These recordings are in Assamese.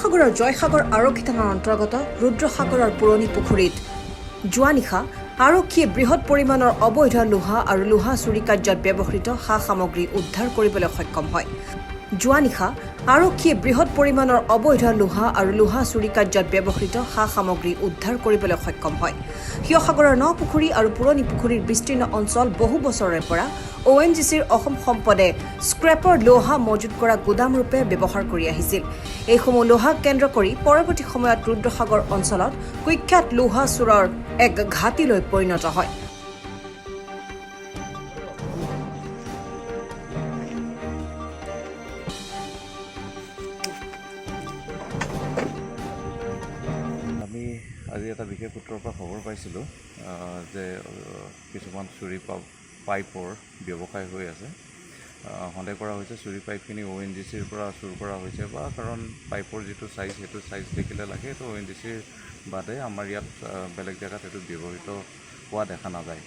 শিৱসাগৰৰ জয়সাগৰ আৰক্ষী থানাৰ অন্তৰ্গত ৰুদ্ৰসাগৰৰ পুৰণি পুখুৰীত যোৱা নিশা আৰক্ষীয়ে বৃহৎ পৰিমাণৰ অবৈধ লোহা আৰু লোহা চুৰি কাৰ্যত ব্যৱহৃত সা সামগ্ৰী উদ্ধাৰ কৰিবলৈ সক্ষম হয়। যোৱা নিশা আৰক্ষীয়ে বৃহৎ পৰিমাণৰ অবৈধ লোহা আৰু লোহা চুৰি কাৰ্যত ব্যৱহৃত সা সামগ্ৰী উদ্ধাৰ কৰিবলৈ সক্ষম হয়। শিৱসাগৰৰ ন পুখুৰী আৰু পুৰণি পুখুৰীৰ বিস্তীৰ্ণ অঞ্চল বহু বছৰৰে পৰা ONGCৰ অসম সম্পদে স্ক্ৰেপৰ লোহা মজুত কৰা গুদাম ৰূপে ব্যৱহাৰ কৰি আহিছিল। এইসমূহ লোহাক কেন্দ্ৰ কৰি পৰৱৰ্তী সময়ত ৰুদ্ৰসাগৰ অঞ্চলত কুখ্যাত লোহা চোৰৰ এক ঘাটিলৈ পৰিণত হয়। আমি আজি এটা বিশেষ সূত্ৰৰ পৰা খবৰ পাইছিলোঁ যে কিছুমান চুৰি পাইপৰ ব্যৱসায় হৈ আছে। সন্দেহ কৰা হৈছে চুৰি পাইপখিনি ONGCৰ পৰা চুৰ কৰা হৈছে বা কাৰণ পাইপৰ যিটো চাইজ সেইটো চাইজ দেখিলে লাগে এইটো ONGCৰ বাদে আমাৰ ইয়াত বেলেগ জেগাত এইটো ব্যৱহৃত হোৱা দেখা নাযায়।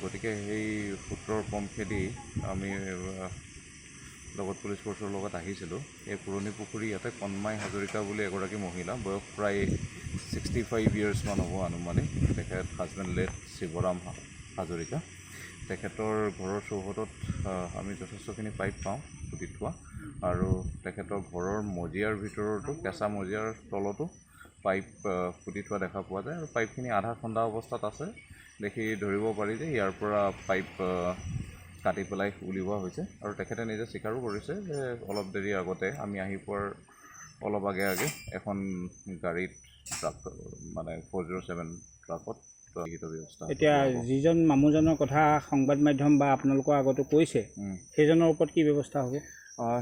গতিকে সেই সূত্ৰৰ পমখেদি আমি লগত পুলিচ ফ'ৰ্চৰ লগত আহিছিলোঁ। এই পুৰণি পুখুৰী ইয়াতে কণমাই হাজৰিকা বুলি এগৰাকী মহিলা, বয়স প্ৰায় 65 ইয়াৰ্ছ মান হ'ব আনুমানিক। তেখেত হাজবেণ্ড লেট শিৱৰাম হাজৰিকা। তেখেতৰ ঘৰৰ চৌহদত আমি যথেষ্টখিনি পাইপ পাওঁ পুতি থোৱা, আৰু তেখেতৰ ঘৰৰ মজিয়াৰ ভিতৰতো কেঁচা মজিয়াৰ তলতো পাইপ পুতি থোৱা দেখা পোৱা যায়, আৰু পাইপখিনি আধা খন্দা অৱস্থাত আছে। দেখি ধৰিব পাৰি যে ইয়াৰ পৰা পাইপ কাটি পেলাই উলিওৱা হৈছে, আৰু তেখেতে নিজে স্বীকাৰো কৰিছে যে অলপ দেৰি আগতে আমি আহি পোৱাৰ অলপ আগে এখন গাড়ীত ট্ৰাক মানে 407 ট্ৰাকত ব্যৱস্থা। এতিয়া যিজন মানুহজনৰ কথা সংবাদ মাধ্যম বা আপোনালোকৰ আগতো কৈছে, সেইজনৰ ওপৰত কি ব্যৱস্থা হ'ব?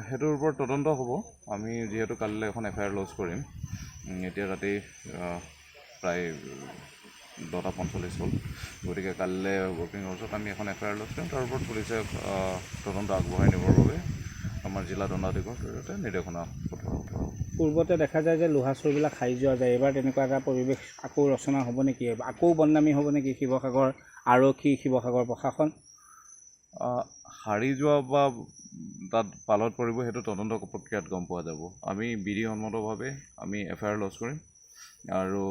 সেইটোৰ ওপৰত তদন্ত হ'ব। আমি যিহেতু কালিলৈ এখন FIR লজ কৰিম। এতিয়া ৰাতি প্ৰায় 10:45 হ'ল, গতিকে কালিলৈ ৱৰ্কিং আৱাৰ্ছত আমি এখন FIR লজ কৰিম। তাৰ ওপৰত পুলিচে তদন্ত আগবঢ়াই নিবৰ বাবে আমাৰ জিলা দণ্ডাধীশৰ জৰিয়তে নিৰ্দেশনা পঠোৱা হ'ব। পূৰ্বতে দেখা যায় যে লোহা চোৰবিলাক সাৰি যোৱা যায়, এইবাৰ তেনেকুৱা এটা পৰিৱেশ আকৌ ৰচনা হ'ব নেকি? আকৌ বদনামী হ'ব নেকি শিৱসাগৰ আৰক্ষী, শিৱসাগৰ প্ৰশাসন? সাৰি যোৱা বা তাত পালত পৰিব সেইটো তদন্ত প্ৰক্ৰিয়াত গম পোৱা যাব। আমি বিধিসন্মতভাৱে আমি FIR লজ কৰিম, আৰু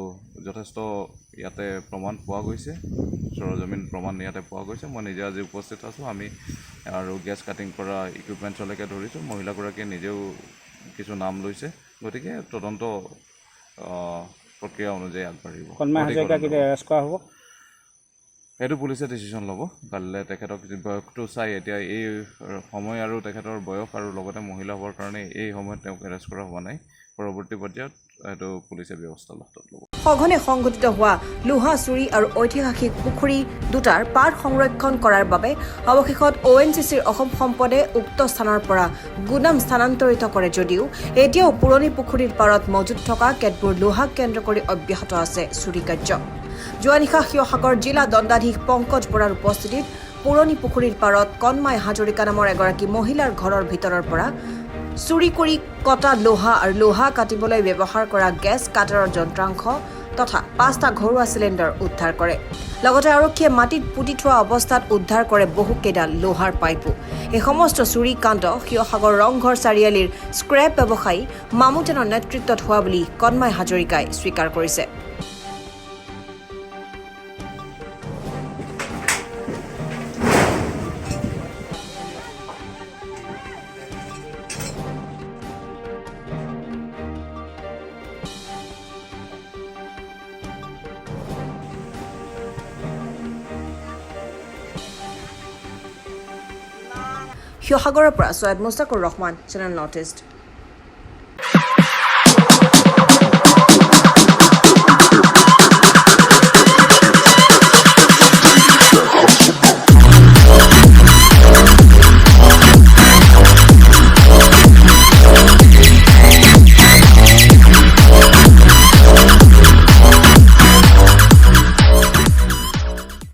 যথেষ্ট ইয়াতে প্ৰমাণ পোৱা গৈছে, সৰজমিন প্ৰমাণ ইয়াতে পোৱা গৈছে। মই নিজে আজি উপস্থিত আছোঁ। আমি আৰু গেছ কাটিং কৰা ইকুইপমেণ্টছলৈকে ধৰিছোঁ। মহিলাগৰাকীয়ে নিজেও কিছু নাম লৈছে, গতিকে তদন্ত প্ৰক্ৰিয়া অনুযায়ী আগবাঢ়িব। কণমাই হাজৰিকাক কেতিয়া এৰেষ্ট কৰা হ'ব? সেইটো পুলিচে ডিচিশ্যন ল'ব। কালিলৈ তেখেতক বয়সটো চাই এতিয়া এই সময় আৰু তেখেতৰ বয়স আৰু লগতে মহিলা হোৱাৰ কাৰণে এই সময়ত তেওঁক এৰেষ্ট কৰা হোৱা নাই। পৰৱৰ্তী পৰ্যায়ত সেইটো পুলিচে ব্যৱস্থা ল'ব। সঘনে সংঘটিত হোৱা লোহা চুৰি আৰু ঐতিহাসিক পুখুৰী দুটাৰ পাৰ সংৰক্ষণ কৰাৰ বাবে অৱশেষত ONGCৰ অসম সম্পদে উক্ত স্থানৰ পৰা গুদাম স্থানান্তৰিত কৰে যদিও এতিয়াও পুৰণি পুখুৰীৰ পাৰত মজুত থকা কেতবোৰ লোহাক কেন্দ্ৰ কৰি অব্যাহত আছে চুৰি কাৰ্য। যোৱা নিশা শিৱসাগৰ জিলা দণ্ডাধীশ পংকজ বৰাৰ উপস্থিতিত পুৰণি পুখুৰীৰ পাৰত কণমাই হাজৰিকা নামৰ এগৰাকী মহিলাৰ ঘৰৰ ভিতৰৰ পৰা চুৰি কৰি কটা লোহা আৰু লোহা কাটিবলৈ ব্যৱহাৰ কৰা গেছ কাটাৰৰ যন্ত্ৰাংশ তথা 5টা ঘৰুৱা চিলিণ্ডাৰ উদ্ধাৰ কৰে। লগতে আৰক্ষীয়ে মাটিত পুতি থোৱা অৱস্থাত উদ্ধাৰ কৰে বহুকেইডাল লোহাৰ পাইপো। এই সমস্ত চুৰি কাণ্ড শিৱসাগৰ ৰংঘৰ চাৰিআলিৰ স্ক্ৰেপ ব্যৱসায়ী মামুতেনৰ নেতৃত্বত হোৱা বুলি কণমাই হাজৰিকাই স্বীকাৰ কৰিছে। শিৱসাগৰৰ পৰা Syed Mustaqur Rahman, channel North east.